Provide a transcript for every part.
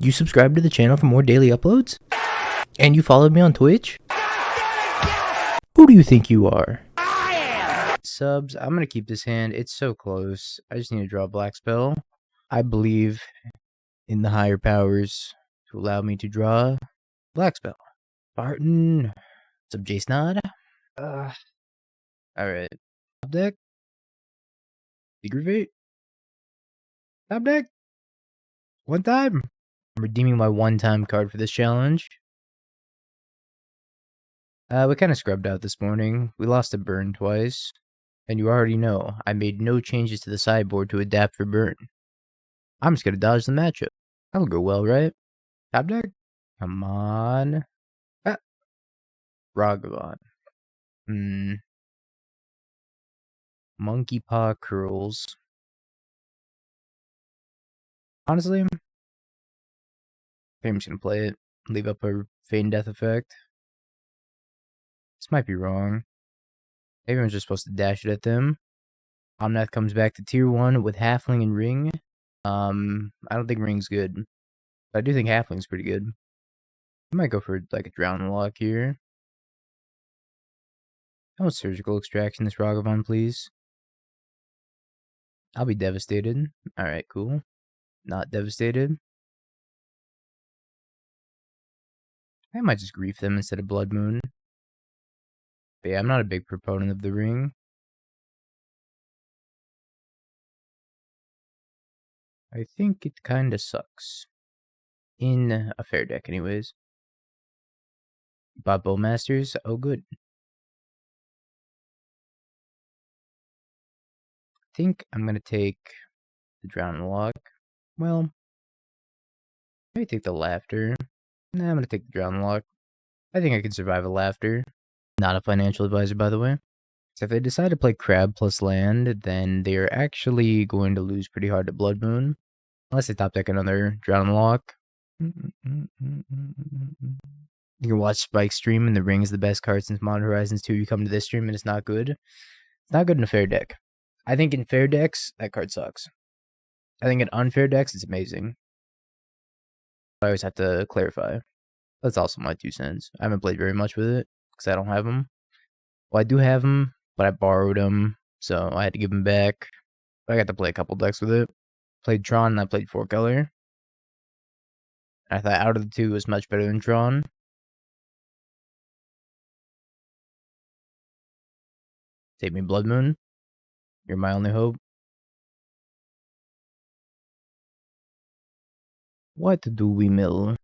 You subscribe to the channel for more daily uploads? And you followed me on Twitch? Who do you think you are? Subs, I'm gonna keep this hand. It's so close. I just need to draw a black spell. I believe in the higher powers to allow me to draw black spell. Barton. What's up, Jason? Alright. Top deck. Aggravate. Top deck. One time. I'm redeeming my one-time card for this challenge. We kind of scrubbed out this morning. We lost a burn twice. And you already know, I made no changes to the sideboard to adapt for burn. I'm just gonna dodge the matchup. That'll go well, right? Top deck? Come on. Ah. Ragavan. Monkey Paw Curls. Honestly, I think I'm just gonna play it. Leave up a Feign Death effect. This might be wrong. Maybe I'm just supposed to dash it at them. Omnath comes back to tier 1 with Halfling and Ring. I don't think Ring's good. But I do think Halfling's pretty good. I might go for like a Drown Lock here. I want Surgical Extraction this Ragavan, please. I'll be devastated. Alright, cool. Not devastated. I might just grief them instead of Blood Moon. But yeah, I'm not a big proponent of the Ring. I think it kinda sucks. In a fair deck, anyways. Bought Bowmasters? Oh, good. I think I'm gonna take the Drown Lock. Well, maybe take the Laughter. Nah, I'm gonna take the Drown Lock. I think I can survive a Laughter. Not a financial advisor, by the way. So if they decide to play Crab plus land, then they're actually going to lose pretty hard to Blood Moon. Unless they top deck another Drown Lock. You can watch Spike stream, and the Ring is the best card since Modern Horizons 2. You come to this stream, and it's not good. It's not good in a fair deck. I think in fair decks, that card sucks. I think in unfair decks, it's amazing. I always have to clarify. That's also my 2 cents. I haven't played very much with it, because I don't have them. Well, I do have them, but I borrowed them, so I had to give them back. But I got to play a couple decks with it. Played Tron, and I played 4-color. I thought out of the 2, it was much better than Tron. Take me Blood Moon. You're my only hope. What do we mill?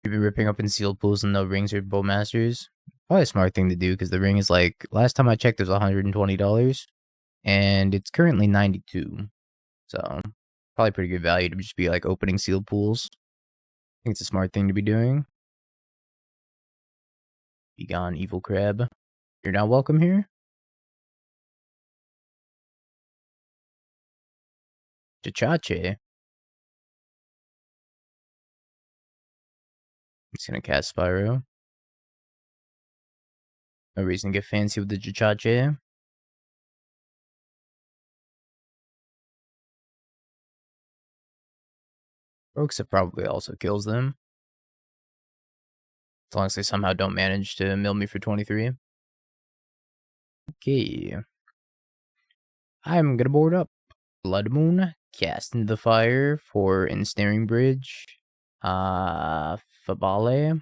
You've been ripping up in sealed pools and no Rings or Bowmasters. Probably a smart thing to do, because the Ring is like, last time I checked, it was $120. And it's currently $92. So, probably pretty good value to just be like opening sealed pools. I think it's a smart thing to be doing. Be gone, evil crab. You're not welcome here? Chachache. He's gonna cast Spyro. No reason to get fancy with the Chachache. Kroxa probably also kills them. As long as they somehow don't manage to mill me for 23. Okay. I'm gonna board up. Blood Moon, cast into the fire for Ensnaring Bridge. Fabale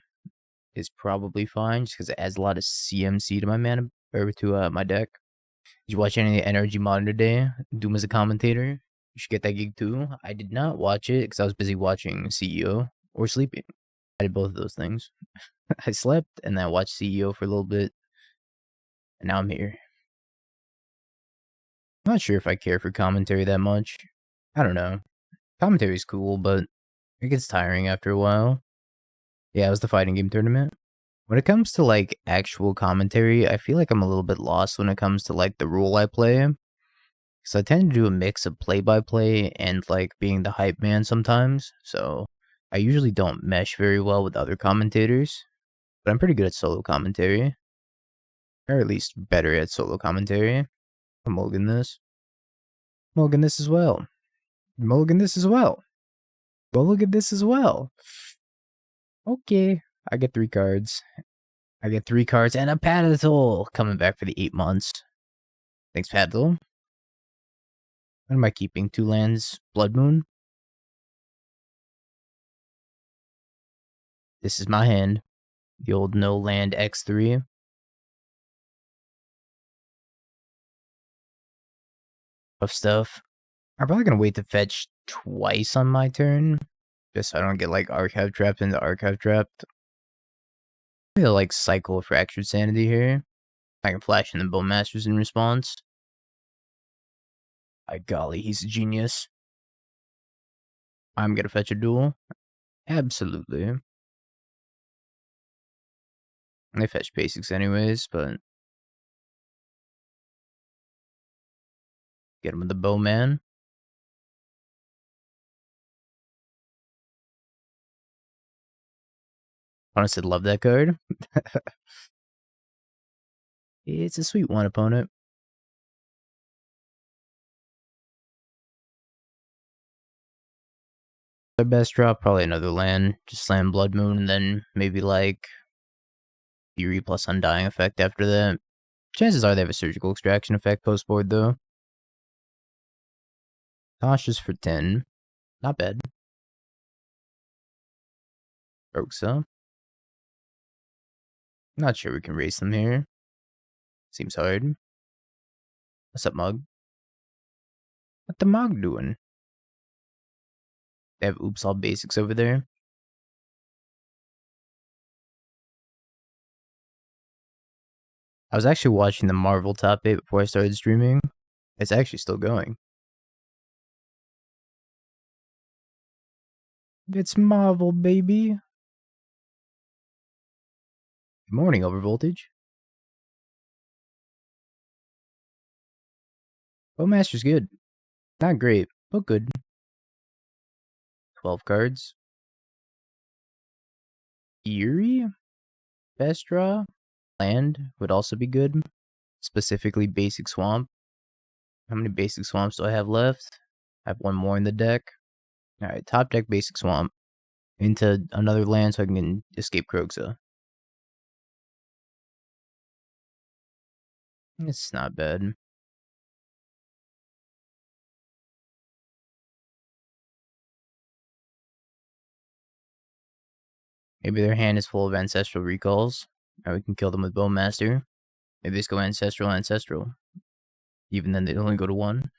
is probably fine, just because it adds a lot of CMC to my mana, or to my deck. Did you watch any of the NRG Modern today? Doom as a commentator? You should get that gig too. I did not watch it, because I was busy watching CEO, or sleeping. I did both of those things. I slept, and then I watched CEO for a little bit, and now I'm here. I'm not sure if I care for commentary that much. I don't know. Commentary's cool, but it gets tiring after a while. Yeah, it was the fighting game tournament. When it comes to, like, actual commentary, I feel like I'm a little bit lost when it comes to, like, the role I play. So I tend to do a mix of play-by-play and, like, being the hype man sometimes. So I usually don't mesh very well with other commentators. But I'm pretty good at solo commentary. Or at least better at solo commentary. I'll mulligan this. Mulligan this as well. Mulligan this as well. But look at this as well. Okay, I get 3 cards. I get 3 cards and a Paddle coming back for the 8 months. Thanks, Paddle. What am I keeping? 2 lands, Blood Moon. This is my hand. The old no land X3. Of stuff. I'm probably gonna wait to fetch twice on my turn. Just so I don't get like archive trapped into archive trapped. I feel like cycle fractured sanity here. I can flash in the Bowmasters in response. By golly, he's a genius. I'm gonna fetch a duel. Absolutely. They fetch basics anyways, but get him with the Bowman. Honestly, love that card. It's a sweet one, opponent. Their best drop, probably another land. Just slam Blood Moon, and then maybe like Fury plus Undying effect after that. Chances are they have a surgical extraction effect post board though. Cautious for 10. Not bad. Kroxa. Not sure we can race them here. Seems hard. What's up, Mug? What the Mug doing? They have Oops All Basics over there. I was actually watching the Marvel top 8 before I started streaming. It's actually still going. It's Marvel, baby. Good morning, Overvoltage. Bowmaster's good. Not great, but good. 12 cards. Eerie? Best draw? Land would also be good. Specifically Basic Swamp. How many Basic Swamps do I have left? I have one more in the deck. Alright, top deck Basic Swamp. Into another land so I can escape Kroxa. It's not bad. Maybe their hand is full of Ancestral Recalls. Or we can kill them with Bowmaster. Maybe they just go Ancestral. Even then, they only go to 1.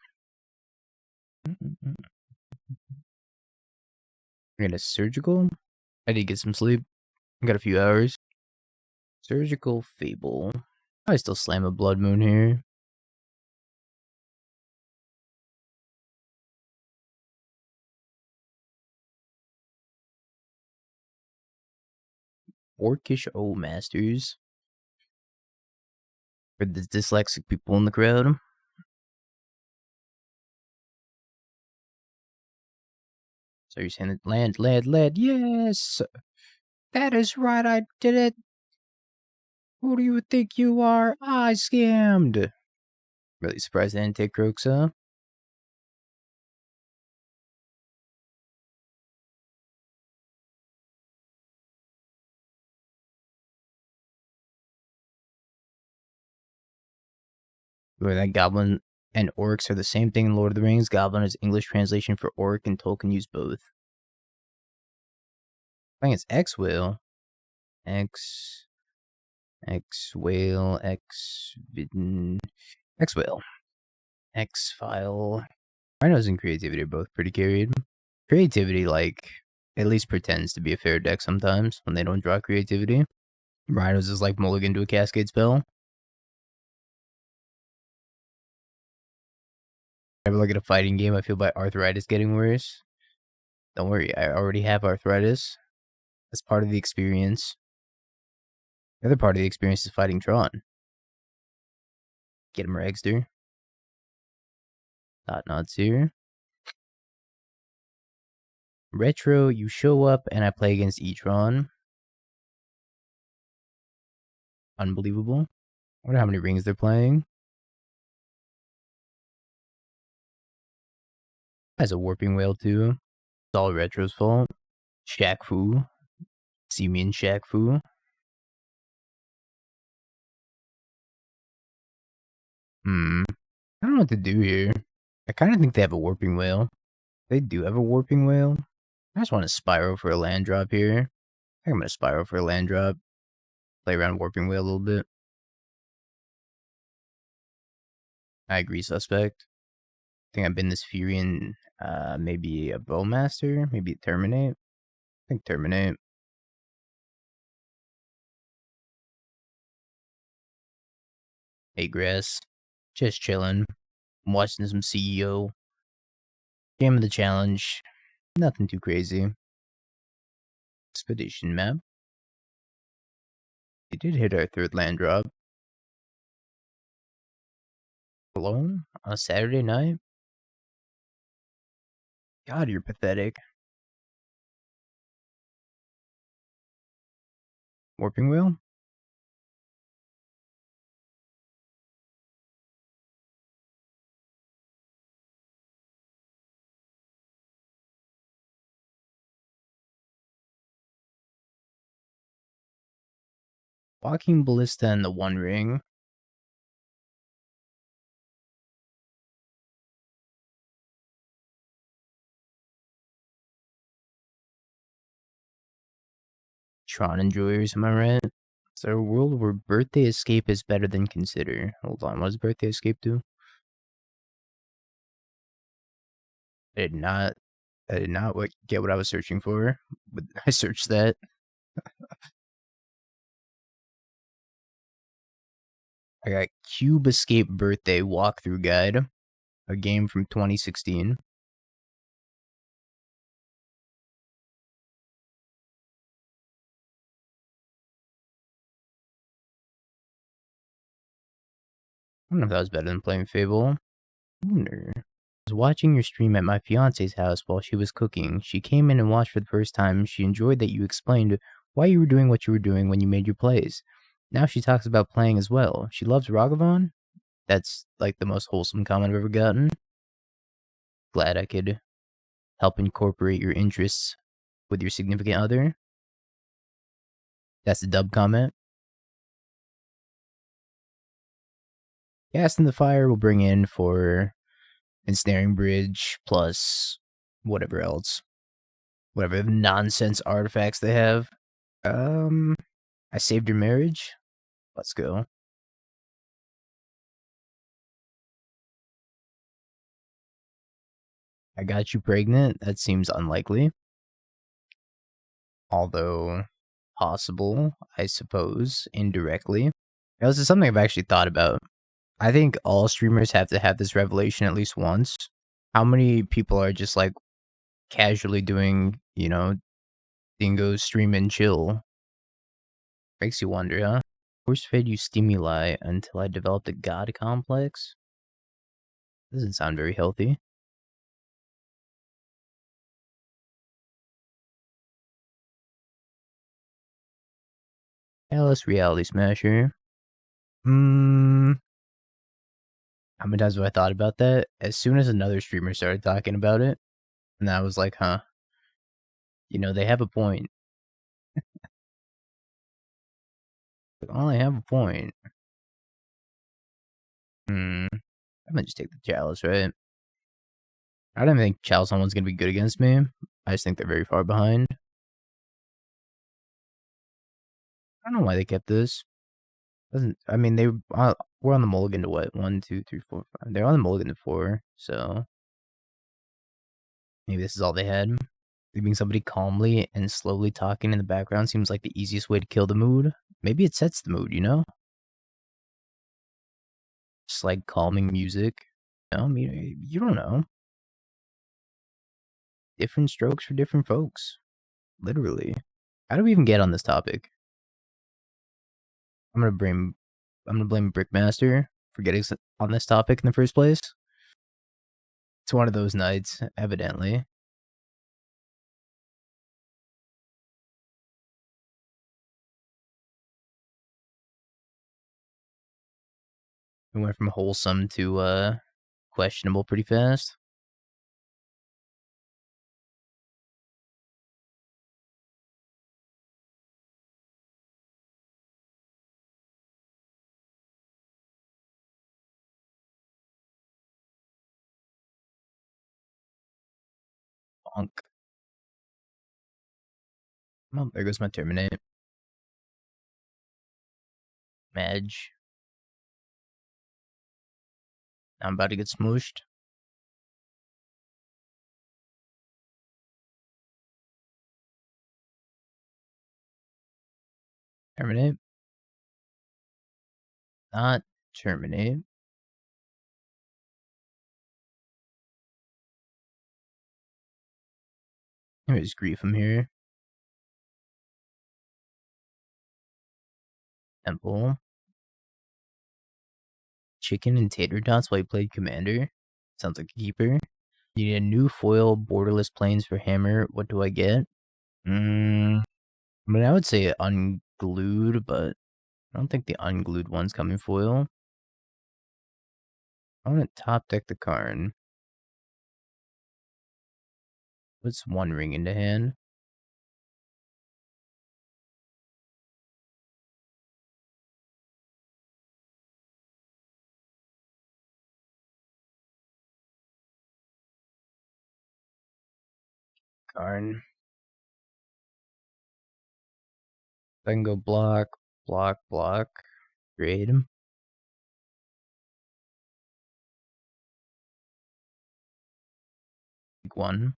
We're gonna Surgical. I need to get some sleep. I got a few hours. Surgical Fable. I still slam a Blood Moon here. Orcish Bowmasters. For the dyslexic people in the crowd. So you're saying that land, yes! That is right, I did it! Who do you think you are? I scammed! Really surprised I didn't take Kroxa. Where that Goblin and Orcs are the same thing in Lord of the Rings. Goblin is English translation for Orc, and Tolkien used both. I think it's X-Whale. X-Whale, X-Whale. X-File. Rhinos and Creativity are both pretty carried. Creativity, like, at least pretends to be a fair deck sometimes when they don't draw Creativity. Rhinos is like mulligan to a Cascade spell. Ever look at a fighting game, I feel my arthritis getting worse. Don't worry, I already have arthritis. That's part of the experience. The other part of the experience is fighting Tron. Get him, Ragster. Nods here. Retro, you show up and I play against E-Tron. Unbelievable. I wonder how many rings they're playing. Has a Warping Whale too. It's all Retro's fault. Shaq Fu. See me in Shaq Fu. I don't know what to do here. I kind of think they have a Warping Whale. They do have a Warping Whale. I just want to Spiral for a land drop here. I think I'm going to Spiral for a land drop. Play around Warping Whale a little bit. I agree, suspect. I think I've been this Fury in maybe a Bowmaster, maybe a Terminate. I think Terminate. Hey, Grass. Just chilling. I'm watching some CEO. Game of the challenge. Nothing too crazy. Expedition map. We did hit our third land drop. Alone on a Saturday night? God, you're pathetic. Warping Wheel? Walking Ballista and the One Ring. Tron Enjoyers, am I right? Is there a world where Birthday Escape is better than Consider? Hold on, what does Birthday Escape do? I did not get what I was searching for, but I searched that. I got Cube Escape Birthday Walkthrough Guide, a game from 2016. I don't know if that was better than playing Fable. I wonder. I was watching your stream at my fiance's house while she was cooking. She came in and watched for the first time. She enjoyed that you explained why you were doing what you were doing when you made your plays. Now she talks about playing as well. She loves Ragavan? That's like the most wholesome comment I've ever gotten. Glad I could help incorporate your interests with your significant other. That's the dub comment. Gas in the Fire will bring in for Ensnaring Bridge plus whatever else. Whatever nonsense artifacts they have. I saved your marriage. Let's go. I got you pregnant. That seems unlikely. Although possible, I suppose, indirectly. This is something I've actually thought about. I think all streamers have to have this revelation at least once. How many people are just like casually doing, dingo stream and chill? Makes you wonder, huh? Force fed you stimuli until I developed a god complex? Doesn't sound very healthy. Chalice Reality Smasher. How many times have I thought about that? As soon as another streamer started talking about it, and I was like, huh. They have a point. Well, they have a point. I might just take the Chalice, right? I don't think Chalice on one's gonna be good against me. I just think they're very far behind. I don't know why they kept this. I mean, they were on the mulligan to what? 1, 2, 3, 4, 5. They're on the mulligan to 4, so maybe this is all they had. Leaving somebody calmly and slowly talking in the background seems like the easiest way to kill the mood. Maybe it sets the mood, Just like calming music. I mean, you don't know. Different strokes for different folks. Literally. How do we even get on this topic? I'm gonna blame Brickmaster for getting on this topic in the first place. It's one of those nights, evidently. We went from wholesome to questionable pretty fast. Bonk. Oh, there goes my Terminate. Madge. I'm about to get smooshed. Terminate. Not Terminate. There's grief from here. Temple. Chicken and tater tots while you played Commander. Sounds like a keeper. You need a new foil borderless planes for hammer. What do I get? I mean, I would say unglued, but I don't think the unglued one's coming foil. I want to top deck the Karn. Puts one ring into hand. Karn. I can go block, block, block. Grade him. One.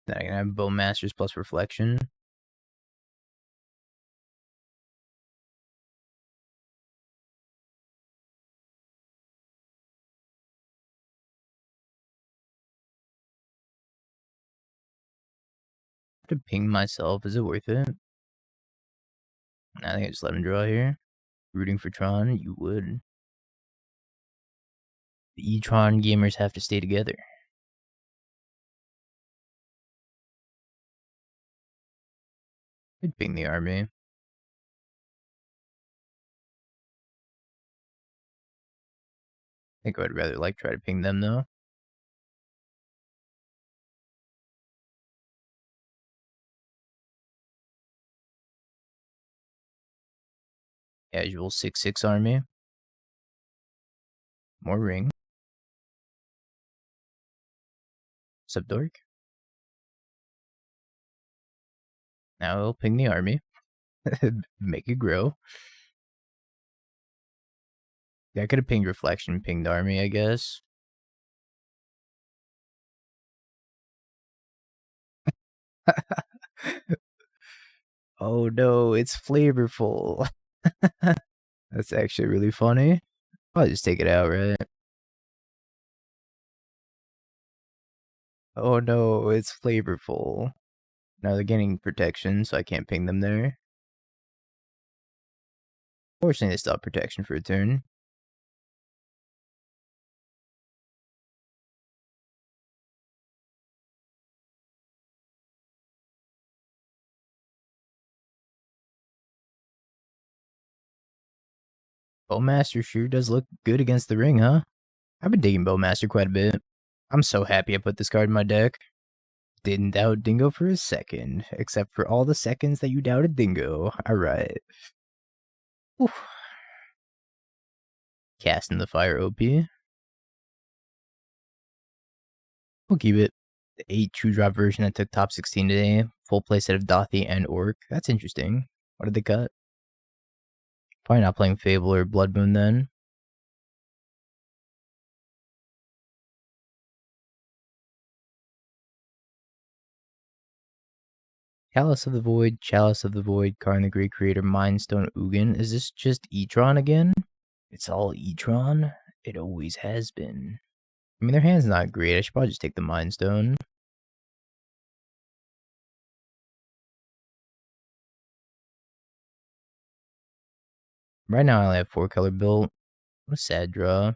Then I can have Bowmasters plus Reflection. I have to ping myself. Is it worth it? I think I just let him draw here. Rooting for Tron, you would. The E-Tron gamers have to stay together. I'd ping the army. I think I'd rather try to ping them though. Casual 6/6 army. More ring. Subdork. Now I'll ping the army. Make it grow. Yeah, I could have pinged Reflection, pinged army, I guess. Oh no, it's flavorful. That's actually really funny. I'll just take it out, right? Oh no, it's flavorful. Now they're getting protection, so I can't ping them there. Fortunately, they still have protection for a turn. Bowmaster sure does look good against the ring, huh? I've been digging Bowmaster quite a bit. I'm so happy I put this card in my deck. Didn't doubt Dingo for a second, except for all the seconds that you doubted Dingo. Alright. Casting the Fire OP. We'll keep it. The 8 2-drop version that took top 16 today. Full playset of Dothy and Orc. That's interesting. What did they cut? Probably not playing Fable or Blood Moon then. Chalice of the Void, Chalice of the Void, Karn the Great Creator, Mindstone, Ugin. Is this just E-Tron again? It's all E-Tron? It always has been. I mean, their hand's not great. I should probably just take the Mindstone. Right now, I only have 4-color built. What a sad draw.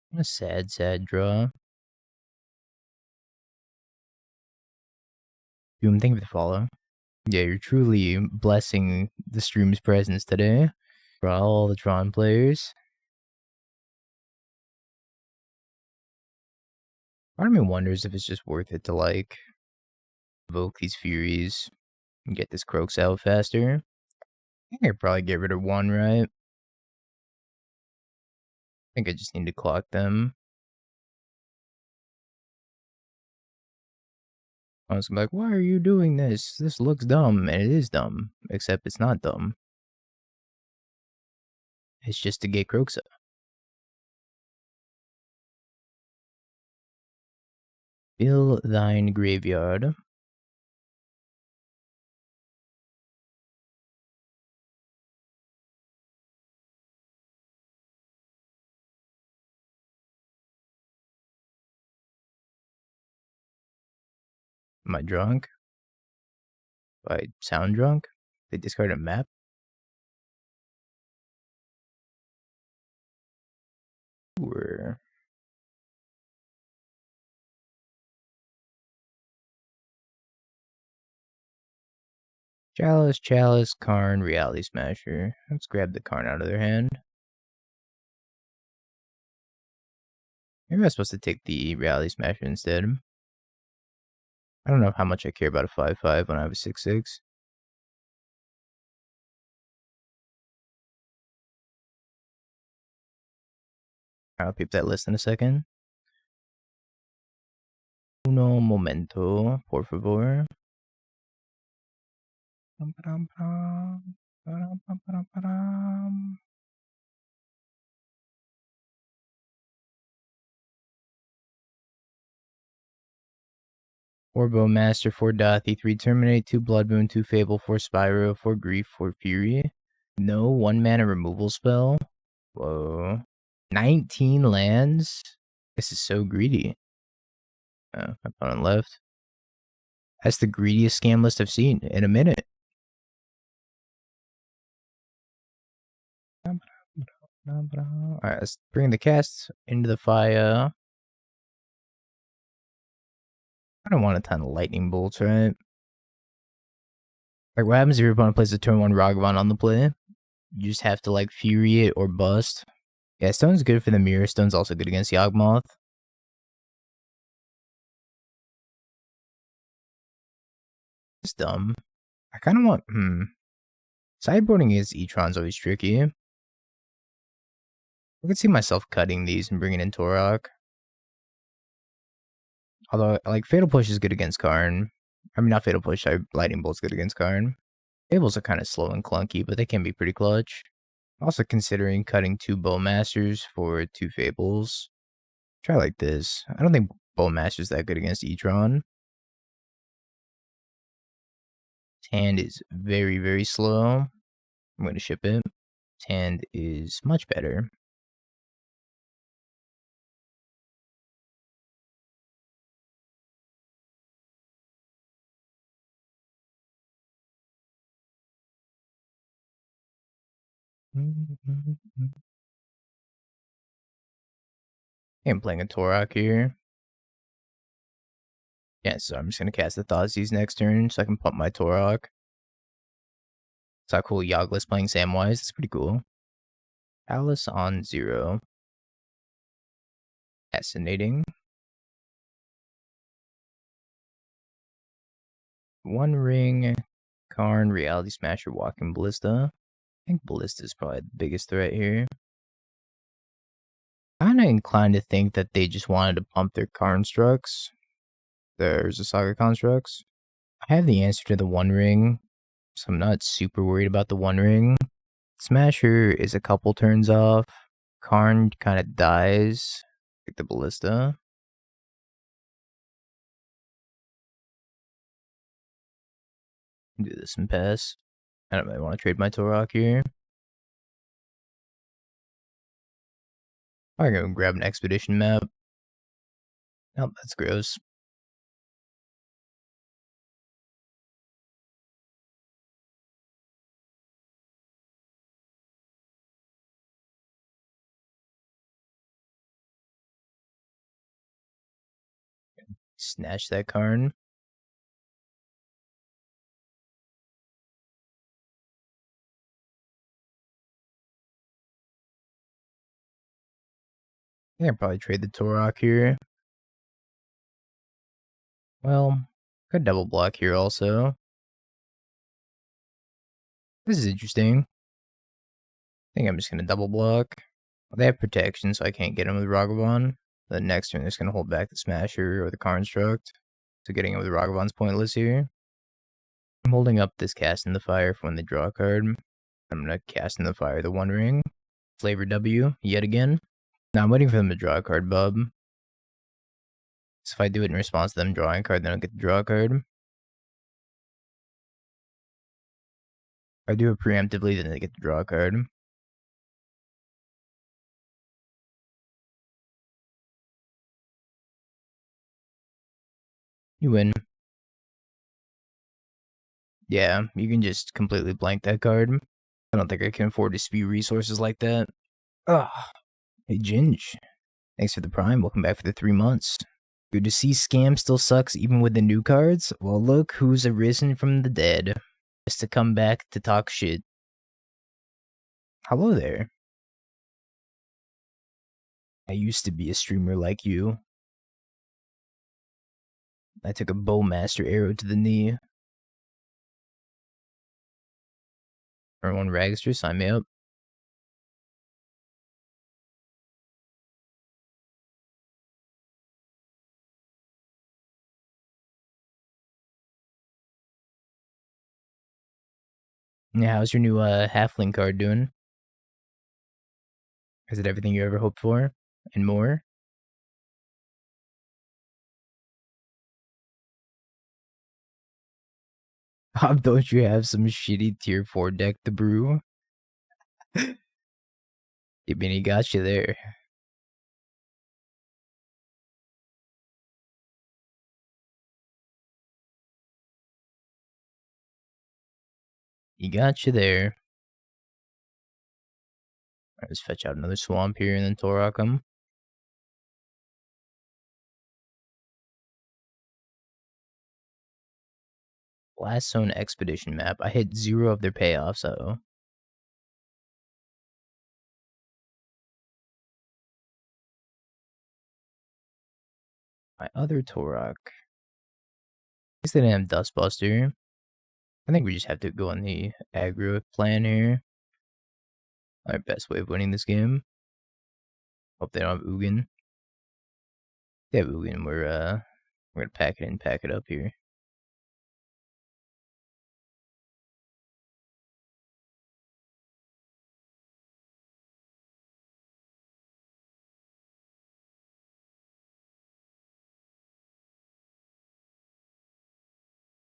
What a sad, sad draw. Doom, thank you for the follow. Yeah, you're truly blessing the stream's presence today for all the Tron players. Part of me wonders if it's just worth it to, evoke these Furies and get this Kroxa out faster. I think I'd probably get rid of one, right? think I just need to clock them. I was like, why are you doing this? This looks dumb. And it is dumb. Except it's not dumb. It's just to get Kroxa. Fill thine graveyard. Am I drunk? Do I sound drunk? They discard a map? Sure. Chalice, Karn, Reality Smasher. Let's grab the Karn out of their hand. Maybe I was supposed to take the Reality Smasher instead. I don't know how much I care about a 5/5 when I have a 6/6. I'll peep that list in a second. Uno momento, por favor. Four Bowmaster, 4 Dathi, 3 Terminate, 2 Blood Moon, 2 Fable, 4 Spyro, 4 Grief, 4 Fury. No 1-mana removal spell. Whoa. 19 lands? This is so greedy. Oh, my opponent left. That's the greediest scam list I've seen in a minute. Alright, let's bring the cast into the fire. I don't want a ton of lightning bolts, right? Like, what happens if your opponent plays a turn 1 Ragavan on the play? You just have to, like, Fury it or bust. Yeah, Stone's good for the mirror. Stone's also good against Yawgmoth. It's dumb. I kind of want, Sideboarding against E-Tron's always tricky. I could see myself cutting these and bringing in Tourach. Although, like, Fatal Push is good against Karn. I mean, not Fatal Push, Lightning Bolt's good against Karn. Fables are kind of slow and clunky, but they can be pretty clutch. Also considering cutting 2 Bowmasters for 2 Fables. Try like this. I don't think Bowmaster's that good against E-Tron. Hand is very, very slow. I'm going to ship it. Hand is much better. I'm playing a Tourach here. Yeah, so I'm just going to cast the Thoughtseize next turn so I can pump my Tourach. Saw cool Yogless playing Samwise. That's pretty cool. Chalice on 0. Fascinating. One Ring, Karn, Reality Smasher, Walking Ballista. I think Ballista is probably the biggest threat here. Kinda inclined to think that they just wanted to pump their constructs. There's a Saga constructs. I have the answer to the One Ring, so I'm not super worried about the One Ring. Smasher is a couple turns off. Karn kind of dies. Like the Ballista. Do this and pass. I don't really want to trade my Tourach here. I'm gonna grab an Expedition map. Oh, that's gross. Snatch that Karn. I can probably trade the Tourach here. Well, could double block here also. This is interesting. I think I'm just gonna double block. They have protection, so I can't get him with Ragavan. The next turn, it's going to hold back the Smasher or the Construct. So getting him with Ragavan's pointless here. I'm holding up this Cast in the Fire for when they draw a card. I'm going to Cast in the Fire the One Ring. Flavor W, yet again. Now I'm waiting for them to draw a card, bub. So if I do it in response to them drawing a card, then I'll get to draw a card. If I do it preemptively, then I get to draw a card. You win. Yeah, you can just completely blank that card. I don't think I can afford to spew resources like that. Ugh. Hey, Ginge. Thanks for the Prime. Welcome back for the 3 months. Good to see Scam still sucks even with the new cards. Well, look who's arisen from the dead. Just to come back to talk shit. Hello there. I used to be a streamer like you. I took a Bowmaster arrow to the knee. Turn 1 Ragster, sign me up. Yeah, how's your new halfling card doing? Is it everything you ever hoped for? And more? Don't you have some shitty tier 4 deck to brew? I mean, he got you there. He got you there. Alright, let's fetch out another swamp here and then Tourach him. Blast Zone Expedition map. I hit 0 of their payoffs, so. My other Tourach. I guess they didn't have Dustbuster. I think we just have to go on the aggro plan here. Our best way of winning this game. Hope they don't have Ugin. If they have Ugin, we're gonna pack it in, pack it up here.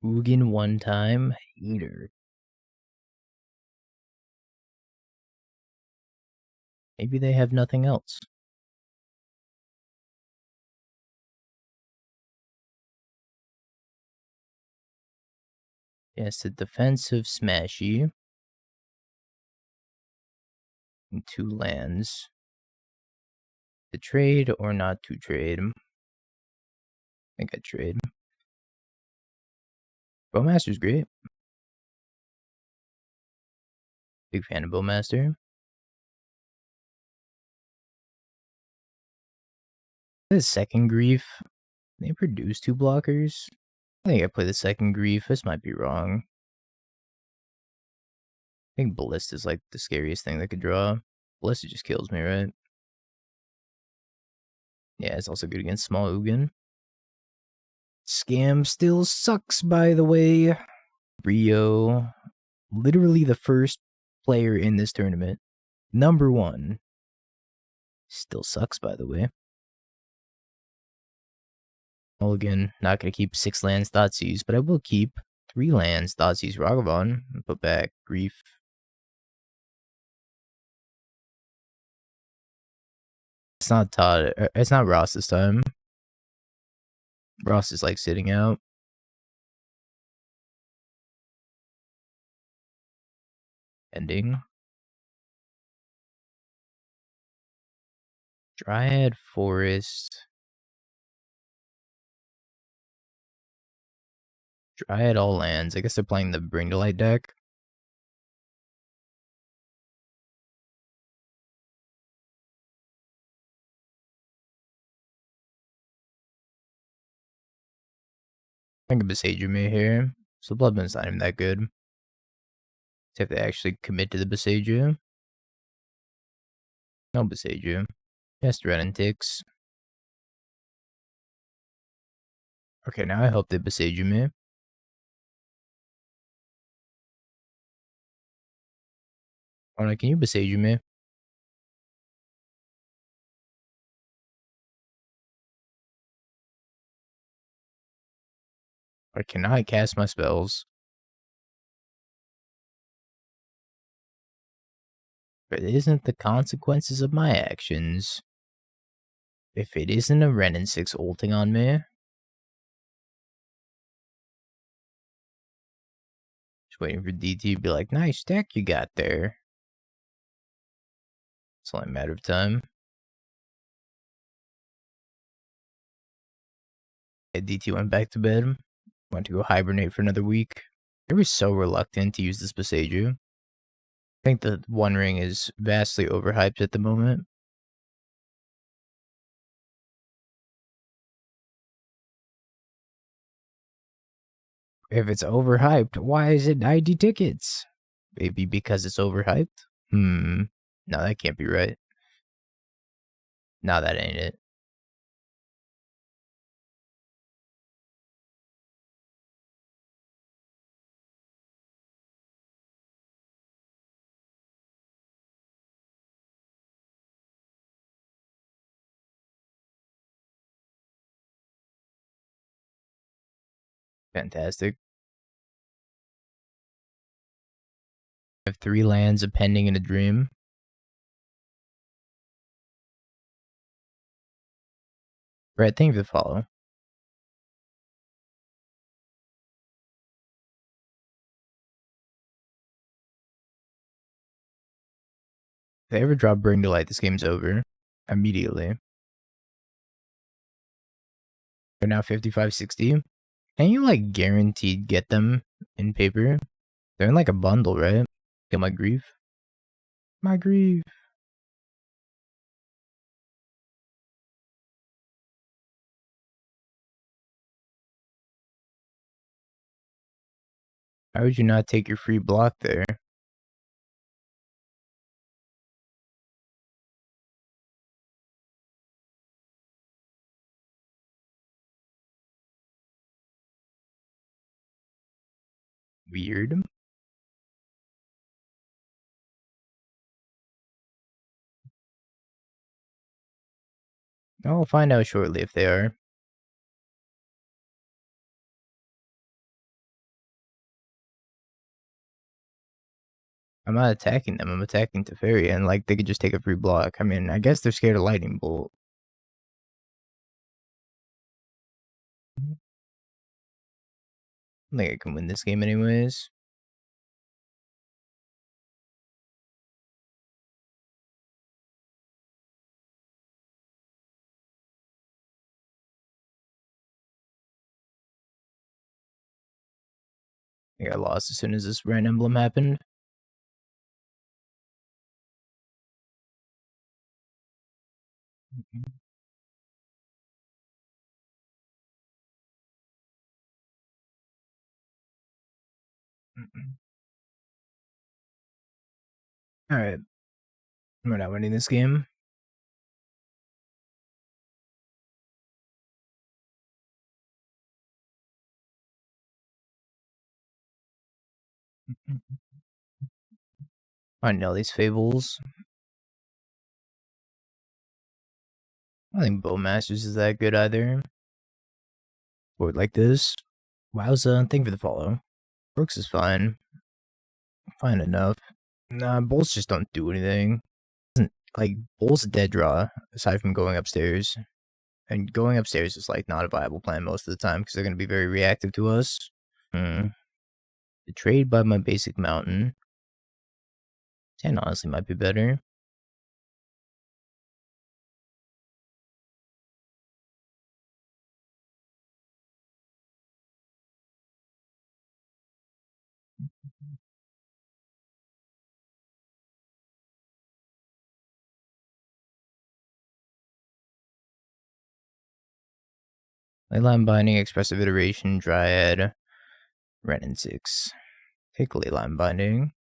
Ugin one time, hater. Maybe they have nothing else. Yes, a defensive smashy. And 2 lands. To trade or not to trade? I think I trade. Bowmaster's great. Big fan of Bowmaster. The second Grief. They produce 2 blockers. I think I play the second Grief. This might be wrong. I think Ballista is like the scariest thing that could draw. Ballista just kills me, right? Yeah, it's also good against small Ugin. Scam still sucks, by the way. Rio. Literally the first player in this tournament. Number 1. Still sucks, by the way. Well, again, not going to keep 6 lands Thoughtseize, but I will keep 3 lands Thoughtseize Ragavan and put back Grief. It's not Todd. It's not Ross this time. Ross is like sitting out. Ending. Dryad Forest. Dryad all lands. I guess they're playing the Bring to Light deck. I think a Besieger me here. So Bloodman's not even that good. So if they actually commit to the Besieger. No Besage. Just Renantix. Okay, now I hope they Besage me. Oh, can you Besage me? I cannot cast my spells. But it isn't the consequences of my actions. If it isn't a Renantix ulting on me. Just waiting for DT to be like, nice deck you got there. It's only a matter of time. Yeah, DT went back to bed. Went to go hibernate for another week. They were so reluctant to use this Besage. I think the One Ring is vastly overhyped at the moment. If it's overhyped, why is it 90 tickets? Maybe because it's overhyped? No, that can't be right. No, that ain't it. Fantastic. I have 3 lands, a pending, and a dream. Right, thank you for the follow. If they ever drop Bring to Light, this game's over. Immediately. They're now 55.60. Can you, like, guaranteed get them in paper? They're in, like, a bundle, right? Get my grief. My grief. Why would you not take your free block there? Weird. I'll find out shortly if they are. I'm not attacking them. I'm attacking Teferi, and like they could just take a free block. I mean, I guess they're scared of Lightning Bolt. I think I can win this game anyways. I think I lost as soon as this Red Emblem happened. Alright. We're not winning this game. I know these Fables. I don't think Bowmasters is that good either. Board like this. Wowza, thank you for the follow. Brooks is fine. Fine enough. Nah, Bolts just don't do anything. Like, Bolts dead draw, aside from going upstairs. And going upstairs is, like, not a viable plan most of the time, because they're going to be very reactive to us. Betrayed by my basic mountain. 10 honestly might be better. Leyline Binding, Expressive Iteration, Dryad, Renantix. Take Leyline Binding.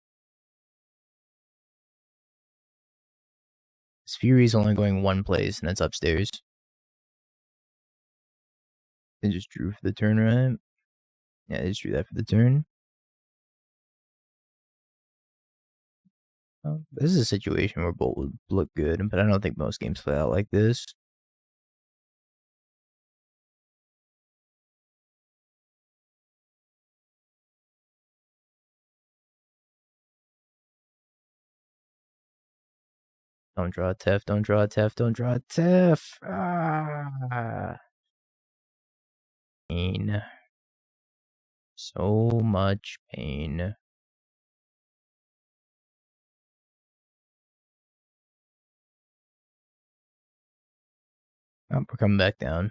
This Fury's only going one place, and that's upstairs. They just drew for the turn, right? Yeah, they just drew that for the turn. Oh, this is a situation where Bolt would look good, but I don't think most games play out like this. Don't draw a Tef, don't draw a Tef, don't draw a Tef. Ah. Pain. So much pain. Oh, we're coming back down.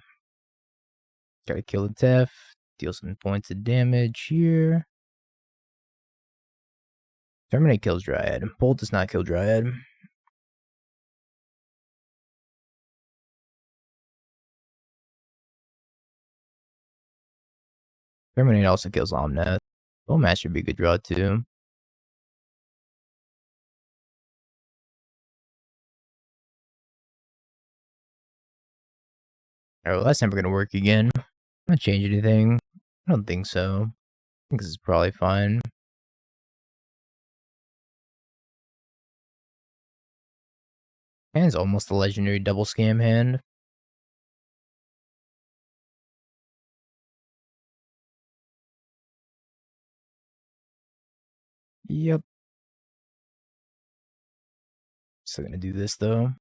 Gotta kill the Tef. Deal some points of damage here. Terminate kills Dryad. Bolt does not kill Dryad. Terminate also kills Omnath. Bowmaster would be a good draw too. Alright, well, that's never gonna work again. Not change anything. I don't think so. I think this is probably fine. Hand's almost a legendary double scam hand. Yep. Still gonna do this though.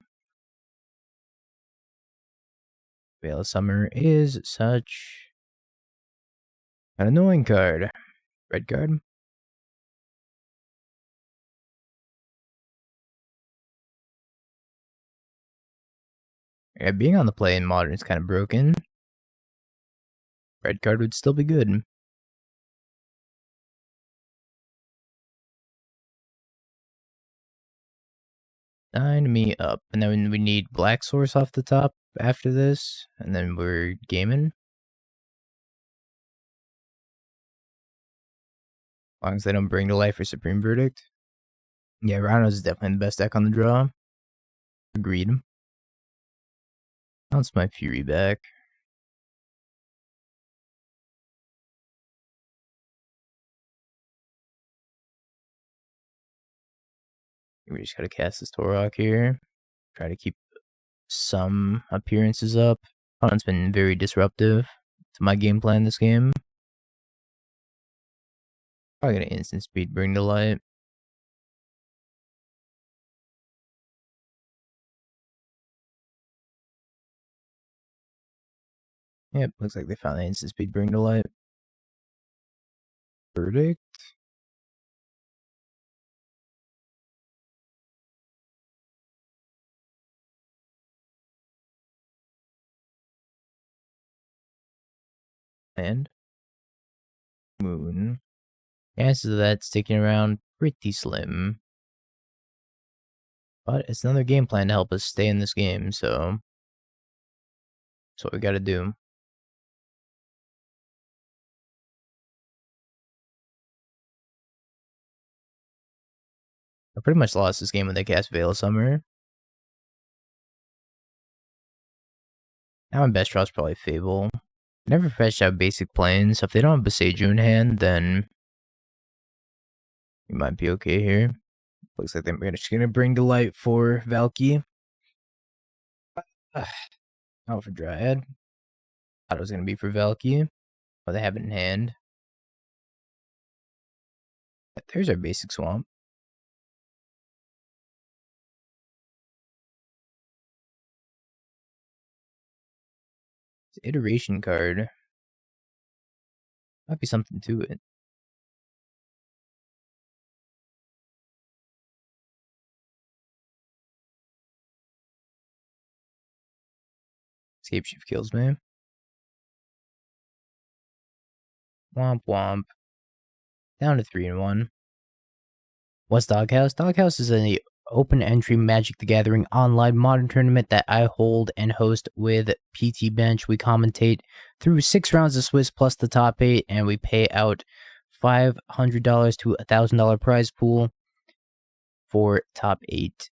Veil of Summer is such an annoying card. Red card. Yeah, being on the play in Modern is kind of broken. Red card would still be good. Sign me up. And then we need Black Source off the top after this. And then we're gaming. As long as they don't bring to life for Supreme Verdict. Yeah, Rhino's is definitely the best deck on the draw. Agreed. Bounce my Fury back. We just gotta cast this Tourach here. Try to keep some appearances up. Opponent's been very disruptive to my game plan this game. Probably gonna instant speed bring to light. Yep, looks like they found the instant speed bring to light. Verdict. And Moon. Chances of that sticking around pretty slim. But it's another game plan to help us stay in this game, so that's what we gotta do. I pretty much lost this game when they cast Veil of Summer. Now my best draw is probably Fable. Never fetched out basic planes, so if they don't have Besaidu in hand, then we might be okay here. Looks like they're just gonna bring to light for Valky. Oh, for Dryad. Thought it was gonna be for Valky. Oh, they have it in hand. There's our basic swamp. It's an iteration card. Might be something to it. Escape Shift kills me. Womp womp. Down to 3-1. What's Doghouse? Doghouse is an open entry Magic the Gathering online modern tournament that I hold and host with PT Bench. We commentate through 6 rounds of Swiss plus the top 8, and we pay out $500 to $1,000 prize pool for top 8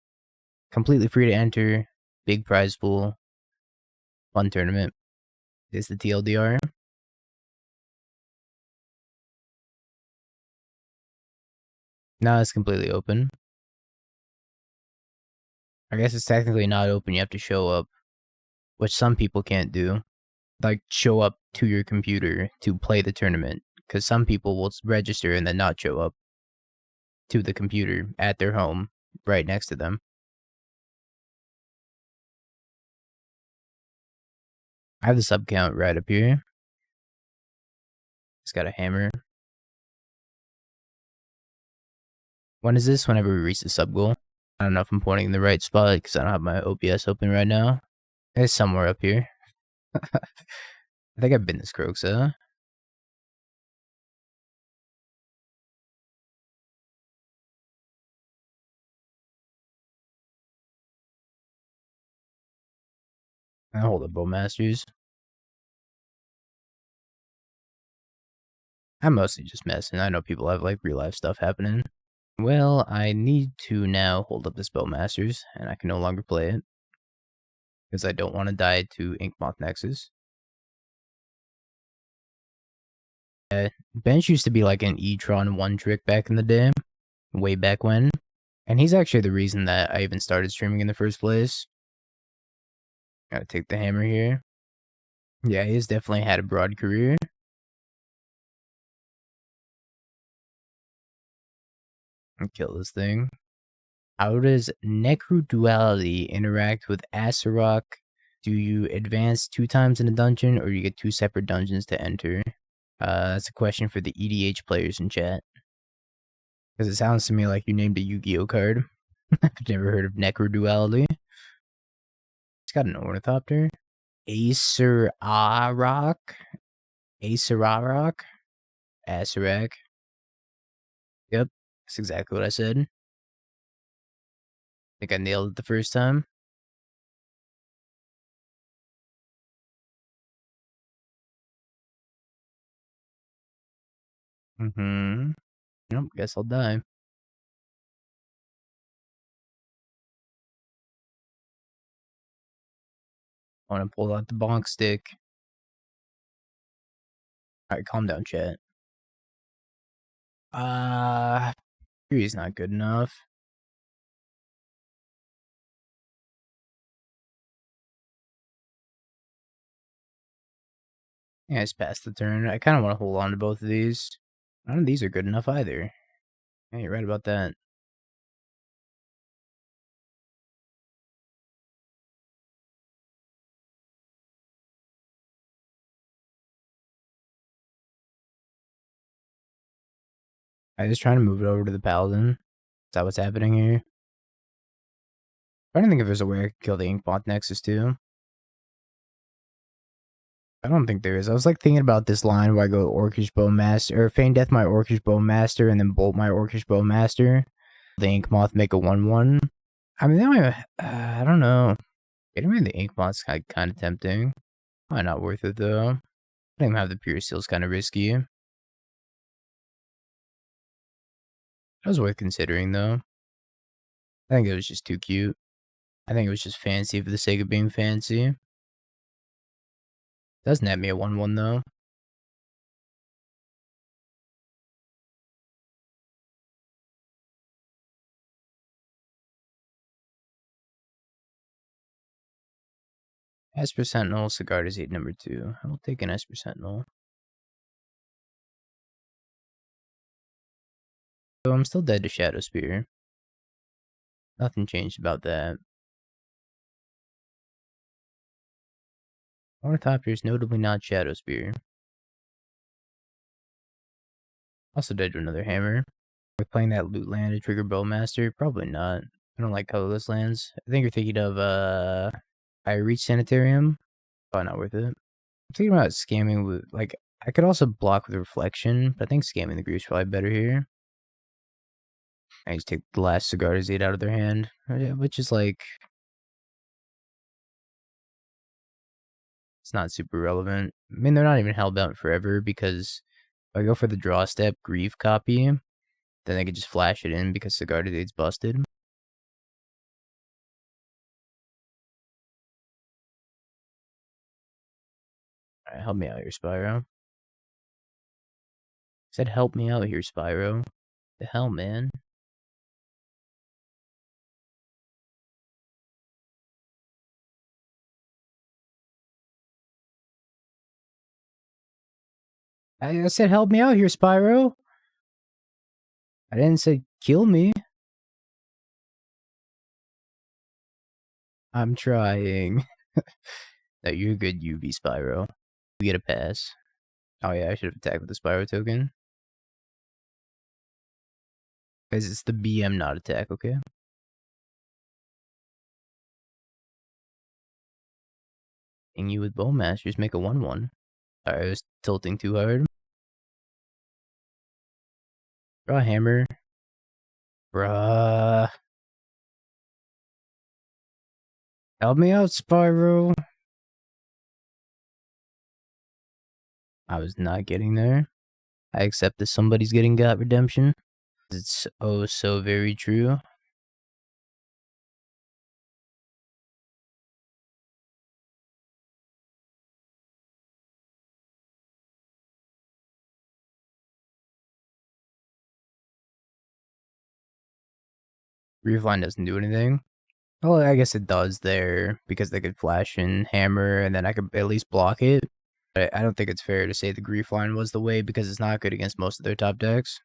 completely free to enter, big prize pool, fun tournament. Is the TLDR. Now it's completely open. I guess it's technically not open, you have to show up, which some people can't do. Like, show up to your computer to play the tournament, because some people will register and then not show up to the computer at their home, right next to them. I have the sub count right up here. It's got a hammer. When is this? Whenever we reach the sub goal. I don't know if I'm pointing in the right spot because I don't have my OBS open right now. It's somewhere up here. I think I've been this Kroxa. I hold up Bowmasters. I'm mostly just messing. I know people have like real life stuff happening. Well, I need to now hold up this Bowmasters, and I can no longer play it. Because I don't want to die to Inkmoth Nexus. Bench used to be like an E-Tron 1 trick back in the day. Way back when. And he's actually the reason that I even started streaming in the first place. Gotta take the hammer here. Yeah, he's definitely had a broad career. And kill this thing. How does Necroduality interact with Asurok? Do you advance 2 times in a dungeon, or you get 2 separate dungeons to enter? That's a question for the EDH players in chat. Because it sounds to me like you named a Yu-Gi-Oh card. I've never heard of Necroduality. It's got an Ornithopter. Asurok? Asurok? Asurok. Yep, that's exactly what I said. I think I nailed it the first time. Nope, guess I'll die. I want to pull out the bonk stick. Alright, calm down, chat. Fury's not good enough. Yeah, it's past the turn. I kind of want to hold on to both of these. None of these are good enough either. Yeah, you're right about that. I was trying to move it over to the Paladin. Is that what's happening here? I don't think if there's a way I could kill the Inkmoth Nexus too. I don't think there is. I was like thinking about this line where I go Orcish Bowmaster, or Feign Death my Orcish Bowmaster, and then Bolt my Orcish Bowmaster. The Inkmoth make a 1/1. I mean, I don't know. Getting rid of the Inkmoth's kind of tempting. Probably not worth it though. I think have the Pure Seal's kind of risky. That was worth considering though. I think it was just too cute. I think it was just fancy for the sake of being fancy. Does net me a 1/1 though. Esper Sentinel, Cigar Disease number 2. I will take an Esper Sentinel. So I'm still dead to Shadow Spear. Nothing changed about that. Ornithopter is notably not Shadow Spear. Also dead to another hammer. With playing that loot land to trigger Bowmaster? Probably not. I don't like colorless lands. I think you're thinking of I Reach Sanitarium. Probably not worth it. I'm thinking about scamming with like I could also block with Reflection, but I think scamming the Grief's probably better here. I just take the last Cigar Disease out of their hand, which is like it's not super relevant. I mean, they're not even hellbound forever because if I go for the draw step Grief copy, then I could just flash it in because Cigar Disease's busted. Alright, help me out here, Spyro. Said help me out here, Spyro. The hell, man? I said help me out here, Spyro. I didn't say kill me. I'm trying. No, you're good, UV Spyro. You get a pass. Oh yeah, I should have attacked with the Spyro token. Because it's the BM, not attack, okay? And you with Bowmasters make a 1-1. Alright, I was tilting too hard. Draw a hammer. Bruh. Help me out, Spyro. I was not getting there. I accept that somebody's getting got redemption. It's oh so very true. Refine doesn't do anything. Well, I guess it does there because they could flash and hammer, and then I could at least block it. But I don't think it's fair to say the grief line was the way because it's not good against most of their top decks.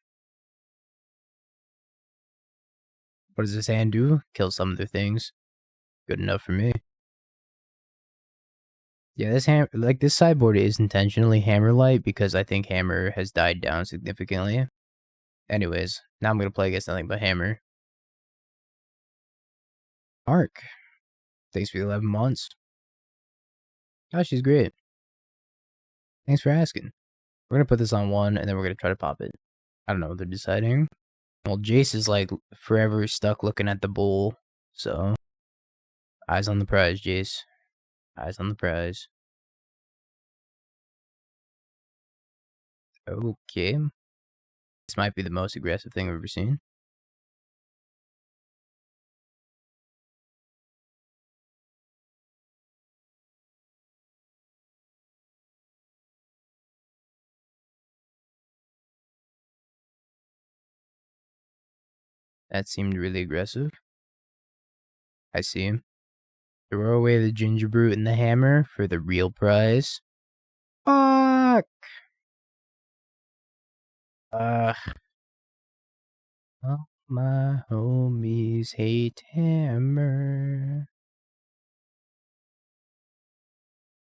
What does this hand do? Kill some of their things. Good enough for me. Yeah, this sideboard is intentionally hammer light because I think hammer has died down significantly. Anyways, now I'm gonna play against nothing but hammer. Arc. Thanks for the 11 months. Oh, she's great. Thanks for asking. We're gonna put this on 1, and then we're gonna try to pop it. I don't know what they're deciding. Well, Jace is like forever stuck looking at the bull, so eyes on the prize, Jace. Eyes on the prize. Okay. This might be the most aggressive thing I've ever seen. That seemed really aggressive. I see. Throw away the ginger brute and the hammer for the real prize. Fuck! All my homies hate hammer.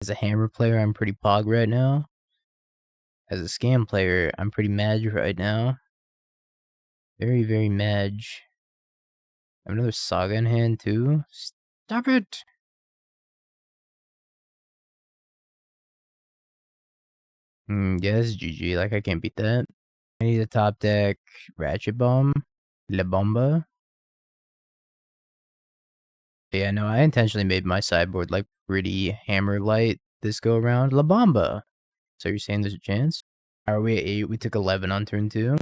As a hammer player, I'm pretty pog right now. As a scam player, I'm pretty mad right now. Very, very mad. I have another Saga in hand, too. Stop it! Yeah, this is GG. Like, I can't beat that. I need a top deck Ratchet Bomb. La Bomba. Yeah, no, I intentionally made my sideboard, like, pretty hammer light this go around. La Bomba! So you're saying there's a chance? Are we at 8? We took 11 on turn 2.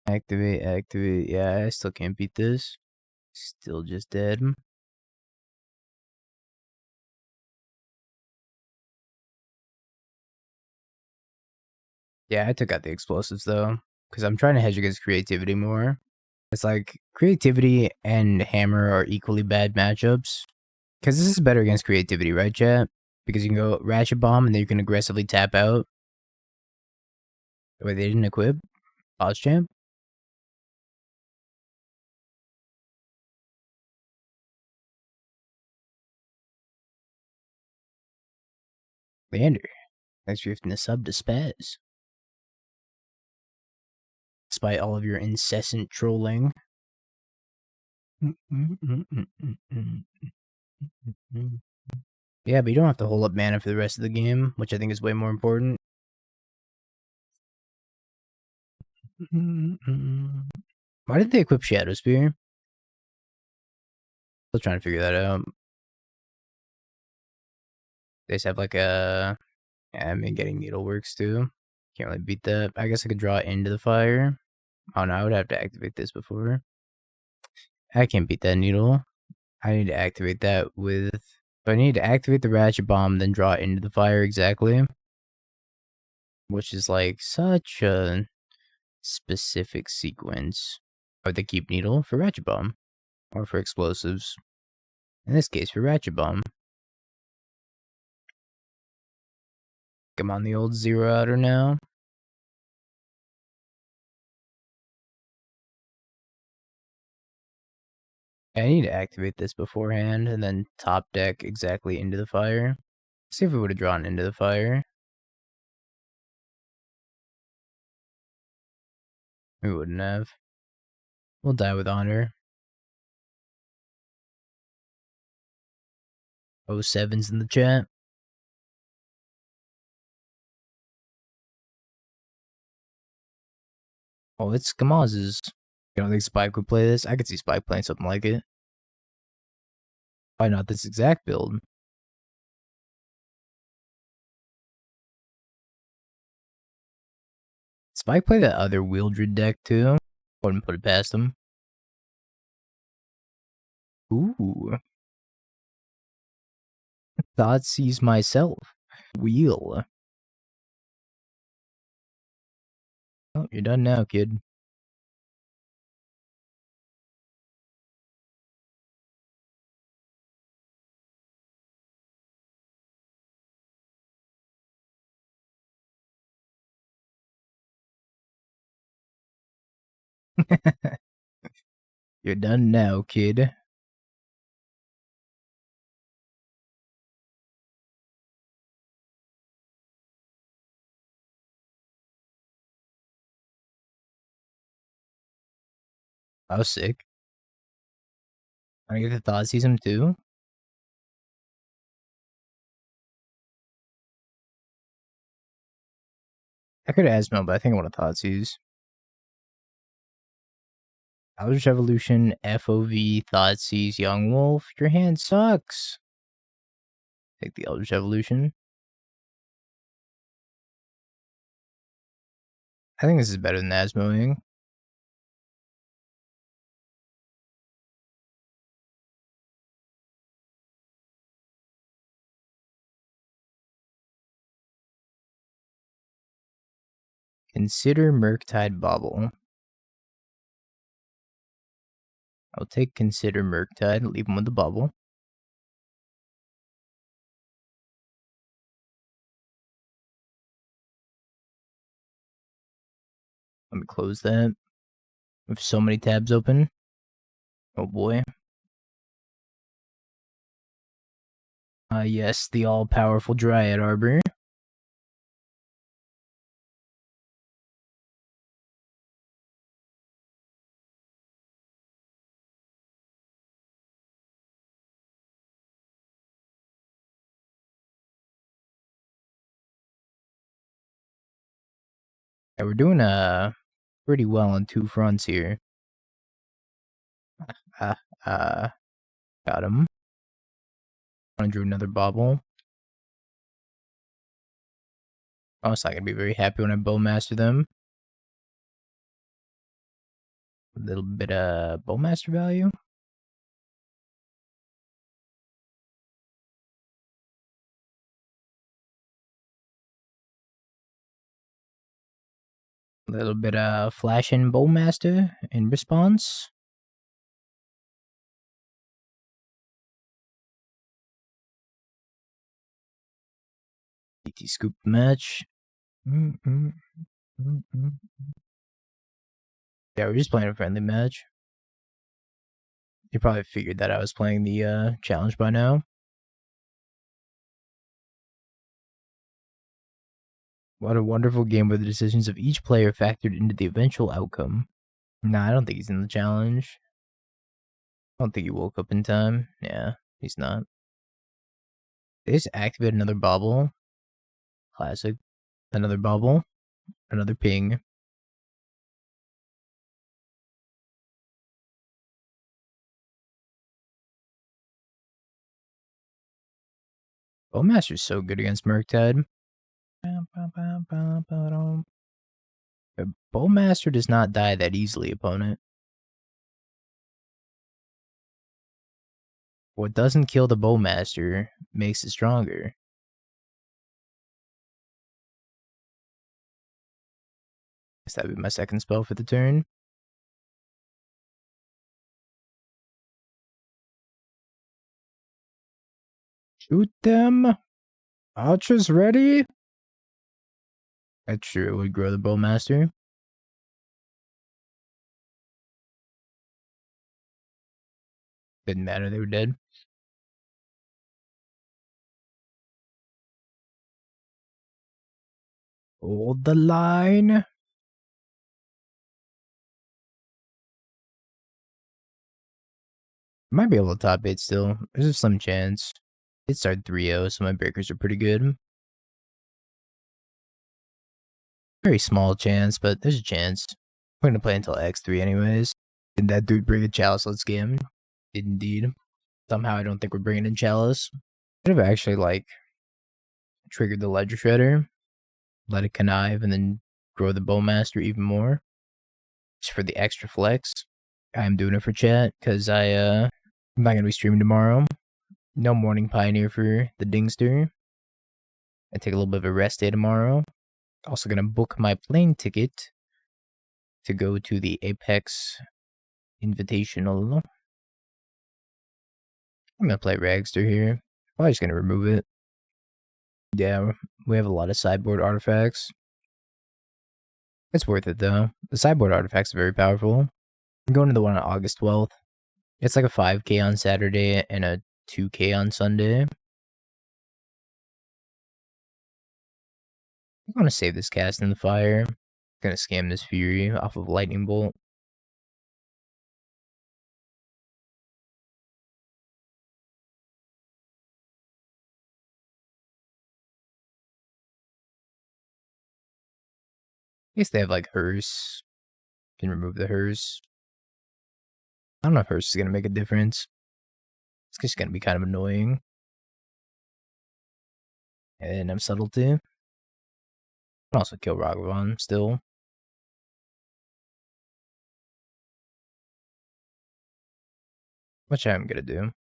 Activate, activate. Yeah, I still can't beat this. Still just dead. Yeah, I took out the explosives though, because I'm trying to hedge against creativity more. It's like creativity and hammer are equally bad matchups. Because this is better against creativity, right, chat? Because you can go Ratchet Bomb and then you can aggressively tap out. Wait, they didn't equip? Pause champ? Leander, thanks for gifting the sub to Spaz. Despite all of your incessant trolling. Yeah, but you don't have to hold up mana for the rest of the game, which I think is way more important. Why did they equip Shadow Spear? Still trying to figure that out. They just have like a... Yeah, I mean, getting needle works too. Can't really beat that. I guess I could draw it into the fire. Oh no, I would have to activate this before. I can't beat that needle. I need to activate that with So I need to activate the Ratchet Bomb, then draw it into the fire exactly. Which is like such a specific sequence. Or the Keep Needle for Ratchet Bomb. Or for explosives. In this case, for Ratchet Bomb. Come on, the old Zero Outer now. I need to activate this beforehand, and then top deck exactly into the fire. See if we would have drawn into the fire. We wouldn't have. We'll die with honor. 07's in the chat. Oh, it's Kamaz's. You don't think Spike would play this? I could see Spike playing something like it. Why not this exact build? Spike play that other Wieldred deck too? Wouldn't put it past him. Ooh. Thoughtseize myself. Wheel. Oh, you're done now, kid. You're done now, kid. I was sick. I get the Thoughtseize him too. I could have Asmo, but I think I want to Thoughtseize. Eldritch Evolution, FOV, Thoughtseize, Young Wolf. Your hand sucks. Take the Eldritch Evolution. I think this is better than Asmoing. Consider Murktide Bauble. I'll take Consider Murktide and leave him with the bubble. Let me close that. We have so many tabs open. Oh boy. Yes, the all-powerful Dryad Arbor. Yeah, we're doing pretty well on two fronts here. Got him. I drew another bauble. I was not gonna be very happy when I Bowmaster them. A little bit of Bowmaster value. A little bit of Flash and Bowmaster in response. DT scoop match. Yeah, we're just playing a friendly match. You probably figured that I was playing the challenge by now. What a wonderful game where the decisions of each player factored into the eventual outcome. Nah, I don't think he's in the challenge. I don't think he woke up in time. Yeah, he's not. They just activate another bauble. Classic. Another bauble. Another ping. Bowmaster's so good against Murktide. Bowmaster does not die that easily, opponent. What doesn't kill the Bowmaster makes it stronger. Guess that'd be my second spell for the turn. Shoot them! Archers ready? That's true, it would grow the Bowmaster. Didn't matter, they were dead. Hold the line. Might be able to top 8 still. There's a slim chance. It started 3-0, so my breakers are pretty good. Very small chance, but there's a chance. We're gonna play until X3 anyways. Did that dude bring a Chalice? Let's game. Did indeed. Somehow I don't think we're bringing in Chalice. Could have actually, like, triggered the Ledger Shredder, let it connive, and then grow the Bowmaster even more. Just for the extra flex. I'm doing it for chat, because I'm not gonna be streaming tomorrow. No Morning Pioneer for the Dingster. I take a little bit of a rest day tomorrow. Also gonna book my plane ticket to go to the Apex Invitational. I'm gonna play Ragster here. Probably just gonna remove it. Yeah, we have a lot of sideboard artifacts. It's worth it though. The sideboard artifacts are very powerful. I'm going to the one on August 12th. It's like a 5k on Saturday and a 2k on Sunday. I'm gonna save this cast in the fire. I'm gonna scam this Fury off of Lightning Bolt. I guess they have like Hearse. Can remove the Hearse. I don't know if Hearse is gonna make a difference. It's just gonna be kind of annoying. And I'm Subtlety. I can also kill Ragavan still. Which I'm gonna do.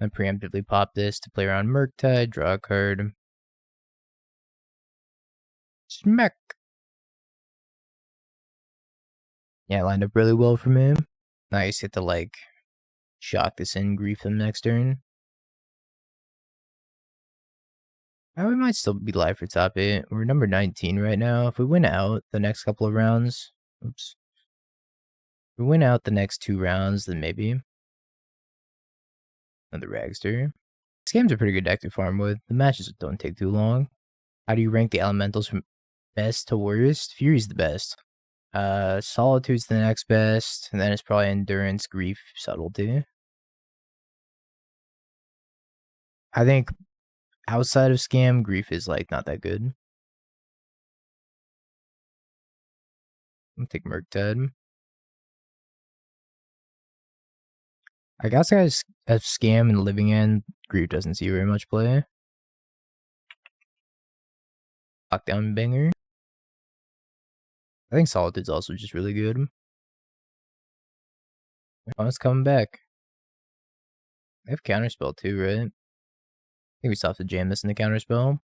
I preemptively pop this to play around Murktide, draw a card. Smack! Yeah, it lined up really well for me. Nice, get to like shock this in, grief them next turn. We might still be live for top 8. We're number 19 right now. If we win out the next couple of rounds, oops. If we win out the next 2 rounds, then maybe. Another Ragster. This game's a pretty good deck to farm with. The matches don't take too long. How do you rank the elementals from best to worst? Fury's the best. Solitude's the next best, and then it's probably Endurance, Grief, Subtlety. I think outside of Scam, Grief is like not that good. I'm gonna take Murktide. I guess guys have Scam and Living End. Grief doesn't see very much play. Lockdown banger. I think Solitude's also just really good. Oh, it's coming back. They have Counterspell too, right? I think we still have to jam this in the Counterspell.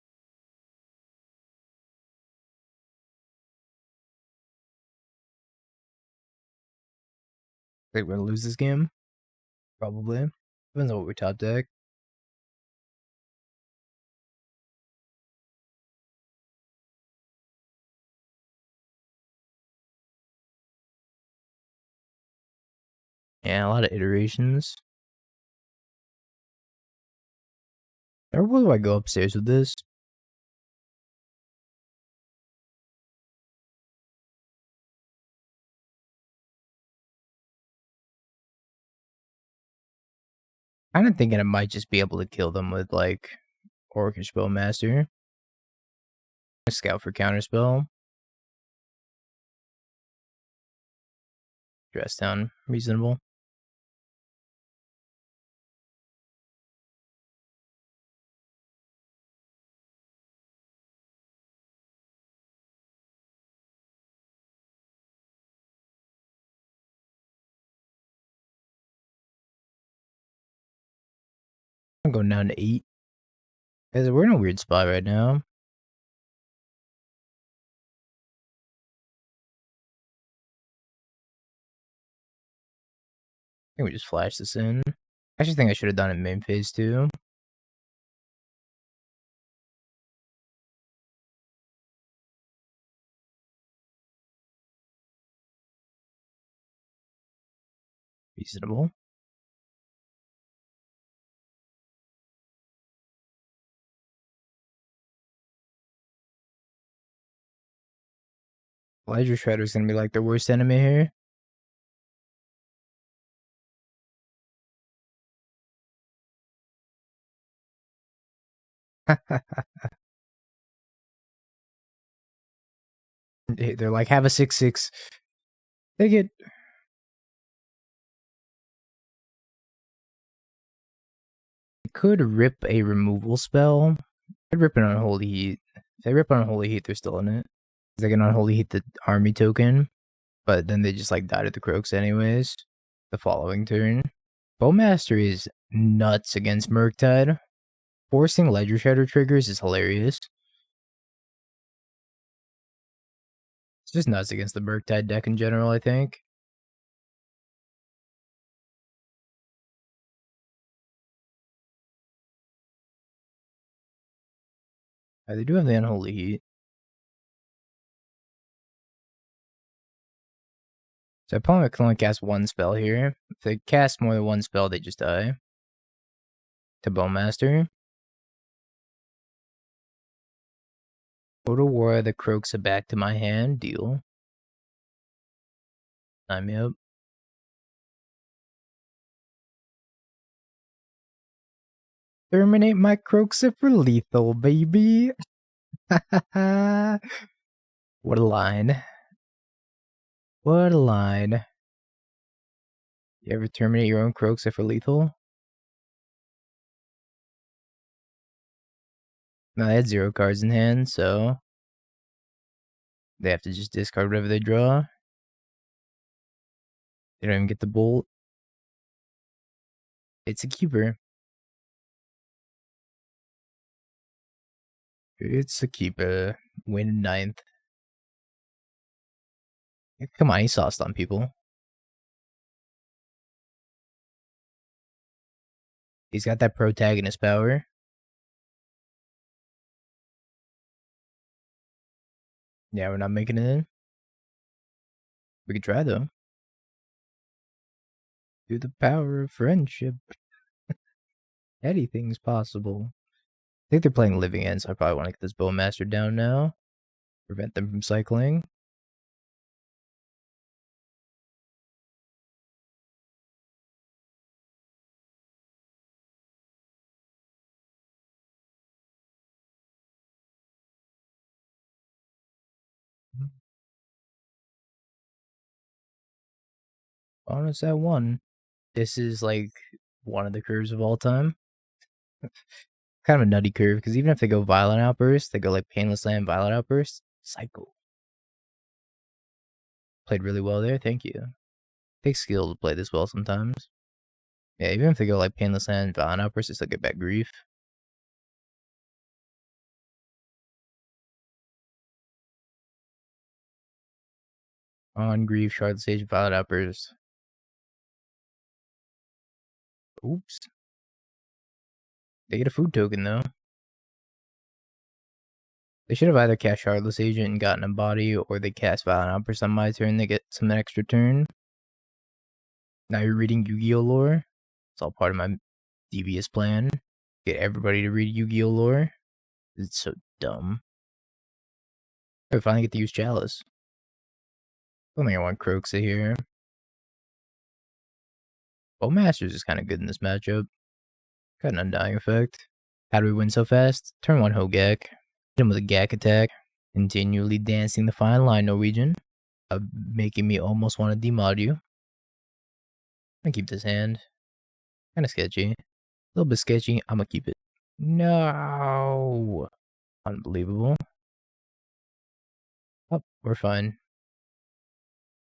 I think we're gonna lose this game. Probably. Depends on what we top deck. Yeah, a lot of iterations. Or where do I go upstairs with this? I'm kind of thinking I might just be able to kill them with like Orcish Bowmaster. Scout for Counterspell. Dress down, reasonable. I'm going down to 8. Guys, we're in a weird spot right now. I think we just flash this in. I actually think I should have done it main phase too. Reasonable. Ledger Shredder's gonna be like the worst enemy here. They're like, have a 6/6. Take it. Could rip a removal spell. Could rip an Unholy Heat. If they rip an Unholy Heat, they're still in it. They can Unholy Heat the army token, but then they just like die to the Kroxa anyways. The following turn. Bowmaster is nuts against Murktide. Forcing Ledger Shredder triggers is hilarious. It's just nuts against the Murktide deck in general, I think. They do have the Unholy Heat. So opponent can only cast one spell here. If they cast more than one spell, they just die. To Bowmaster. Photo War the Kroxa back to my hand. Deal. Sign me up. Terminate my Kroxa for lethal, baby. What a line. What a line. You ever terminate your own Kroxa for lethal? No, they had 0 cards in hand, so they have to just discard whatever they draw. They don't even get the bolt. It's a keeper. It's a keeper. Win 9th. Come on, he sauced on people. He's got that protagonist power. Yeah, we're not making it in. We could try, though. Through the power of friendship. Anything's possible. I think they're playing Living End, so I probably want to get this Bowmaster down now. Prevent them from cycling. Bonus at 1. This is like one of the curves of all time. Kind of a nutty curve, because even if they go Violent Outburst, they go like Painless Land, Violent Outburst, cycle. Played really well there, thank you. Takes skill to play this well sometimes. Yeah, even if they go like Painless Land, Violent Outburst, they still get back grief. On grief, Shard Sage, Violent Outburst. Oops. They get a food token though. They should have either cast Shardless Agent and gotten a body, or they cast Violent Outburst on my turn, they get some extra turn. Now you're reading Yu-Gi-Oh! Lore. It's all part of my devious plan. Get everybody to read Yu-Gi-Oh! Lore. It's so dumb. I finally get to use Chalice. I don't think I want Kroxa here. Bowmasters is kind of good in this matchup. Got an Undying effect. How do we win so fast? Turn 1 Hogak. Hit him with a Gak attack. Continually dancing the fine line, Norwegian. Making me almost want to demod you. I'm gonna keep this hand. Kind of sketchy. A little bit sketchy. I'm gonna keep it. No. Unbelievable. Oh, we're fine.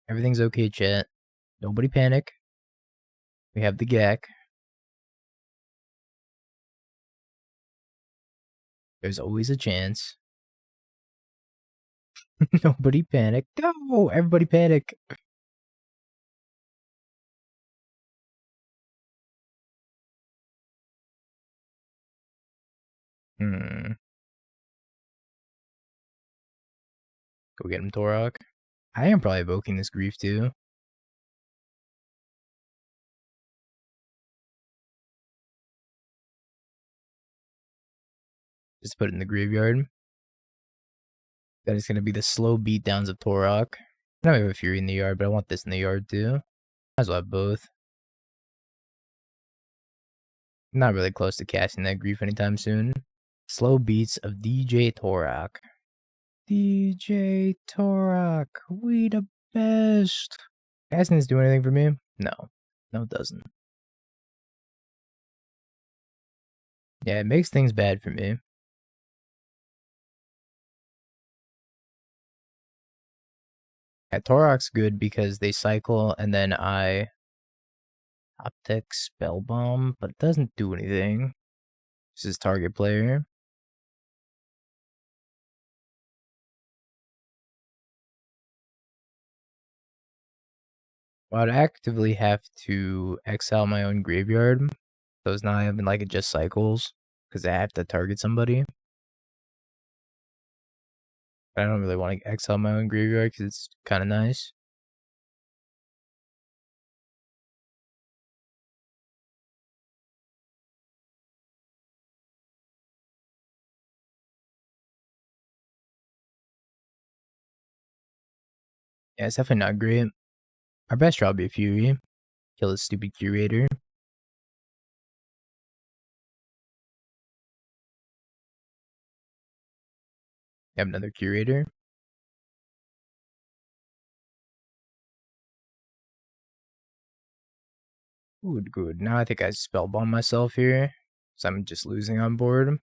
Everything's okay, chat. Nobody panic. We have the Gak. There's always a chance. Nobody panic. No! Everybody panic! Hmm. Go get him, Tourach. I am probably evoking this grief too. Just put it in the graveyard. That is going to be the slow beatdowns of Tourach. I know I have a Fury in the yard, but I want this in the yard too. Might as well have both. Not really close to casting that grief anytime soon. Slow beats of DJ Tourach. DJ Tourach, we the best. Casting this do anything for me? No. No, it doesn't. Yeah, it makes things bad for me. Yeah, Tourach's good because they cycle and then I Optic Spellbomb, but it doesn't do anything. This is target player. Well, I'd actively have to exile my own graveyard. So it's not even like it just cycles because I have to target somebody. But I don't really want to exile my own graveyard because it's kind of nice. Yeah, it's definitely not great. Our best draw would be a Fury. Kill this stupid Curator. Have another Curator. Good, good. Now I think I Spellbomb myself here. So I'm just losing on board.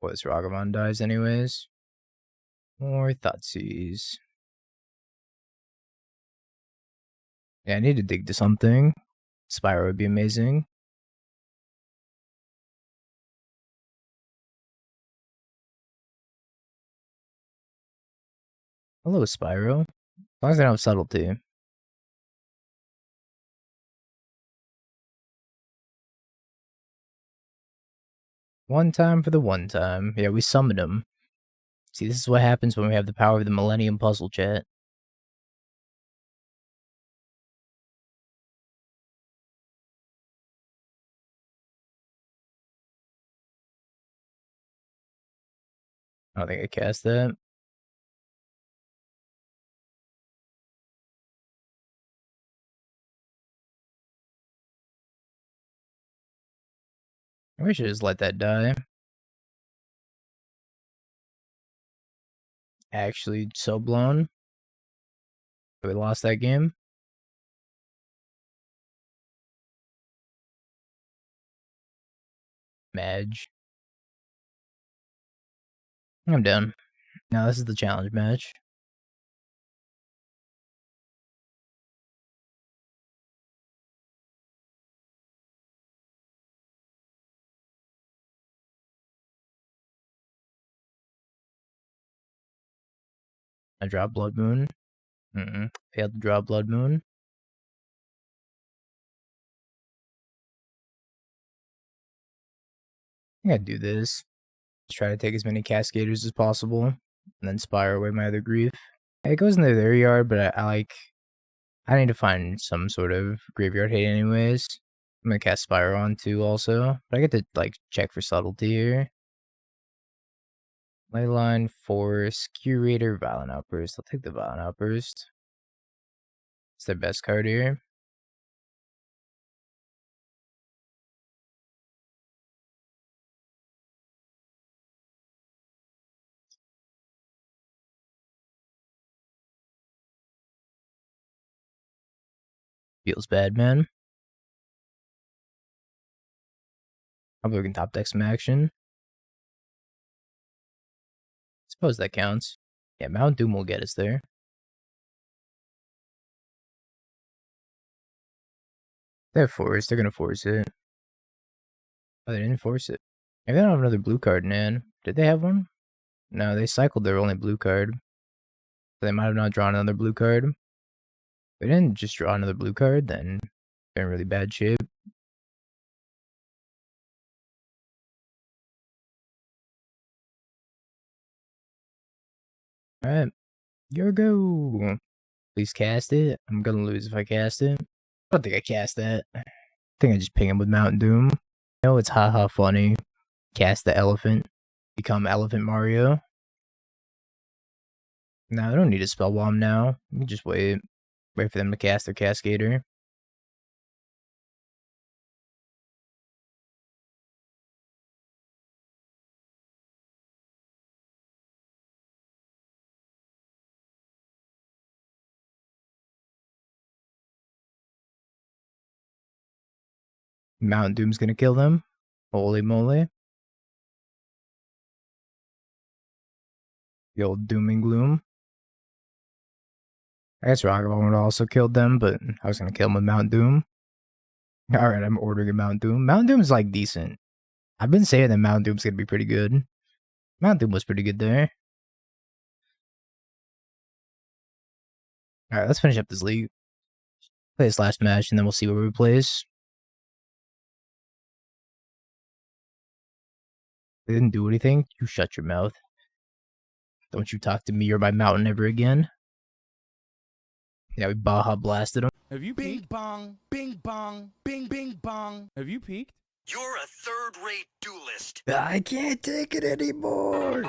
Well, this Ragavan dies anyways. Or Thoughtseize. Yeah, I need to dig to something. Spyro would be amazing. Hello, Spyro. As long as I don't have Subtlety. One time for the one time. Yeah, we summoned him. See, this is what happens when we have the power of the Millennium Puzzle, chat. I don't think I cast that. We should just let that die. Actually, so blown. We lost that game. Madge. I'm done. Now this is the challenge match. I draw Blood Moon. Failed to draw Blood Moon. I gotta do this. Just try to take as many Cascaders as possible. And then Spire away my other grief. It goes into their yard, but I need to find some sort of graveyard hate anyways. I'm gonna cast Spire on too also. But I get to check for subtlety here. Leyline, Force, Curator, Violent Outburst. I'll take the Violent Outburst. It's their best card here. Feels bad, man. Hope we can top deck some action. Suppose that counts. Yeah, Mount Doom will get us there. They have Force. They're gonna force it. Oh, they didn't force it. Maybe they don't have another blue card in hand. Did they have one? No, they cycled their only blue card. So they might have not drawn another blue card. If they didn't just draw another blue card, then they're in really bad shape. Alright, your go. Please cast it. I'm gonna lose if I cast it. I don't think I cast that. I think I just ping him with Mountain Doom. You know, it's haha funny. Cast the elephant. Become Elephant Mario. No, I don't need a spell bomb now. We can just wait. Wait for them to cast their Cascader. Mountain Doom's gonna kill them. Holy moly. The old Doom and Gloom. I guess Ragavan would have also killed them, but I was gonna kill him with Mountain Doom. Alright, I'm ordering a Mountain Doom. Mountain Doom is like decent. I've been saying that Mountain Doom's gonna be pretty good. Mountain Doom was pretty good there. Alright, let's finish up this league. Play this last match and then we'll see where we place. They didn't do anything. You shut your mouth. Don't you talk to me or my mountain ever again. Yeah, we Baja blasted him. Have you Bing peeked? bong, bing bong, bing bing bong. Have you peeked? You're a third-rate duelist. I can't take it anymore.